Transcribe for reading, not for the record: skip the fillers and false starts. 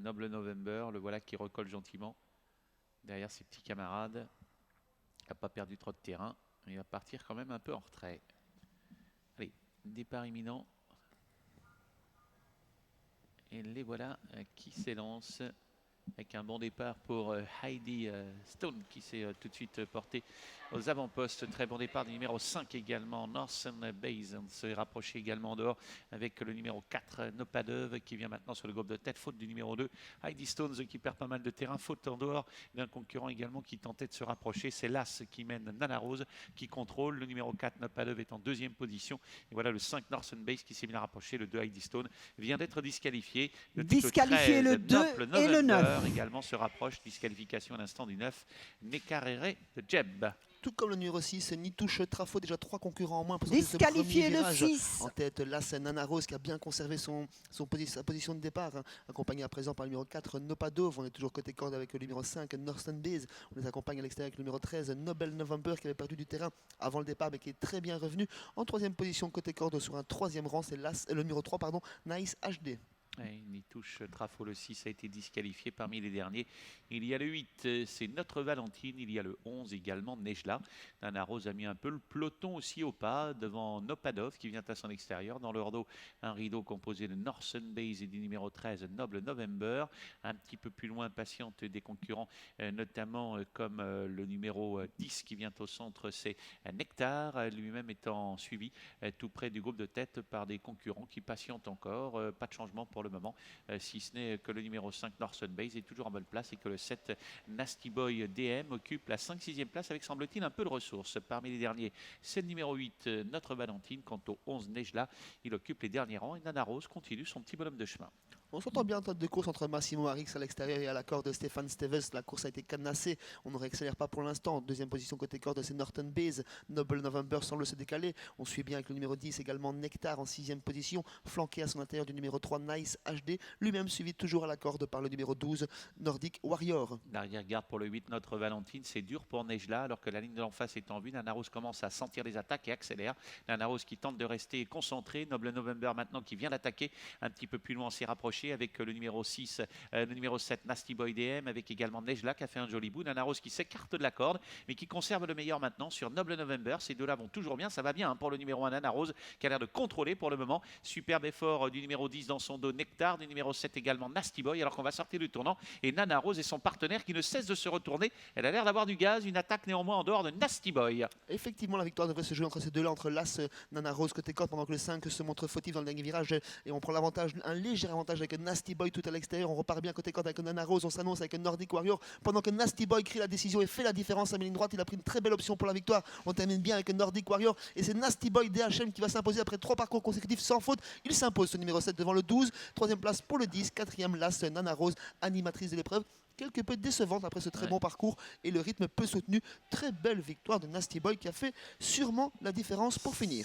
Noble November, le voilà qui recolle gentiment derrière ses petits camarades. Il n'a pas perdu trop de terrain. Il va partir quand même un peu en retrait. Allez, départ imminent. Et les voilà qui s'élancent avec un bon départ pour Heidi Stone qui s'est tout de suite porté aux avant-postes. Très bon départ du numéro 5 également, Northern Base. On se rapproche également en dehors avec le numéro 4, Nopadov, qui vient maintenant sur le groupe de tête, faute du numéro 2. Heidi Stones qui perd pas mal de terrain, faute en dehors d'un concurrent également qui tentait de se rapprocher. C'est l'As qui mène Nana Rose qui contrôle. Le numéro 4, Nopadov, est en deuxième position. Et voilà le 5, Northern Base qui s'est bien rapproché. Le 2, Heidi Stone, vient d'être disqualifié. Disqualifié le 2 et le 9. Également se rapproche, disqualification à l'instant du 9, Nekarere de Jeb. Tout comme le numéro 6, Nitouche Trafo, déjà 3 concurrents en moins. Disqualifié le 6. En tête, là, c'est Nana Rose qui a bien conservé sa position de départ, hein, accompagné à présent par le numéro 4, Nopadov. On est toujours côté corde avec le numéro 5, Northern Base. On les accompagne à l'extérieur avec le numéro 13, Noble November, qui avait perdu du terrain avant le départ, mais qui est très bien revenu. En troisième position, côté corde, sur un troisième rang, c'est le numéro 3, pardon, Nice HD. Nitouche Trafo, le 6, a été disqualifié parmi les derniers. Il y a le 8, c'est Notre Valentine. Il y a le 11 également, Nejla. Nana Rose a mis un peu le peloton aussi au pas devant Nopadov qui vient à son extérieur. Dans leur dos, un rideau composé de Northern Base et du numéro 13, Noble November. Un petit peu plus loin, patiente des concurrents, notamment comme le numéro 10 qui vient au centre, c'est Nectar, lui-même étant suivi tout près du groupe de tête par des concurrents qui patientent encore. Pas de changement pour le moment, si ce n'est que le numéro 5 Northern Base est toujours en bonne place et que le 7 Nasty Boy DM occupe la 5-6e place avec, semble-t-il, un peu de ressources. Parmi les derniers, c'est le numéro 8 Notre Valentine. Quant au 11 Nejla, il occupe les derniers rangs et Nana Rose continue son petit bonhomme de chemin. On s'entend bien en tête de course entre Massimo Arix à l'extérieur et à la corde de Stéphane Stevens. La course a été cadenassée. On ne réaccélère pas pour l'instant. Deuxième position côté corde, c'est Northern Base. Noble November semble se décaler. On suit bien avec le numéro 10 également Nectar en 6e position, flanqué à son intérieur du numéro 3 Nice HD. Lui-même suivi toujours à la corde par le numéro 12 Nordic Warrior. L'arrière-garde pour le 8 Notre Valentine, c'est dur pour Nejla alors que la ligne de l'en face est en vue. Nana Rose commence à sentir les attaques et accélère. Nana Rose qui tente de rester concentré. Noble November maintenant qui vient l'attaquer un petit peu plus loin, s'est rapproché avec le numéro 6, le numéro 7 Nasty Boy DM, avec également Nejla qui a fait un joli bout. Nana Rose qui s'écarte de la corde mais qui conserve le meilleur maintenant sur Noble November. Ces deux-là vont toujours bien, ça va bien pour le numéro 1 Nana Rose qui a l'air de contrôler pour le moment. Superbe effort du numéro 10 dans son dos, Nectar, du numéro 7 également Nasty Boy, alors qu'on va sortir du tournant et Nana Rose et son partenaire qui ne cesse de se retourner. Elle a l'air d'avoir du gaz, une attaque néanmoins en dehors de Nasty Boy. Effectivement, la victoire devrait se jouer entre ces deux-là, entre l'As Nana Rose côté corde, pendant que le 5 se montre fautif dans le dernier virage et on prend l'avantage, un léger avantage avec Nasty Boy tout à l'extérieur. On repart bien côté corde avec Nana Rose, on s'annonce avec Nordic Warrior pendant que Nasty Boy crie la décision et fait la différence à la ligne droite. Il a pris une très belle option pour la victoire. On termine bien avec Nordic Warrior et c'est Nasty Boy DHM qui va s'imposer après 3 parcours consécutifs sans faute. Il s'impose ce numéro 7 devant le 12, 3e place pour le 10, 4e l'As Nana Rose, animatrice de l'épreuve. Quelque peu décevante après ce très bon parcours et le rythme peu soutenu. Très belle victoire de Nasty Boy qui a fait sûrement la différence pour finir.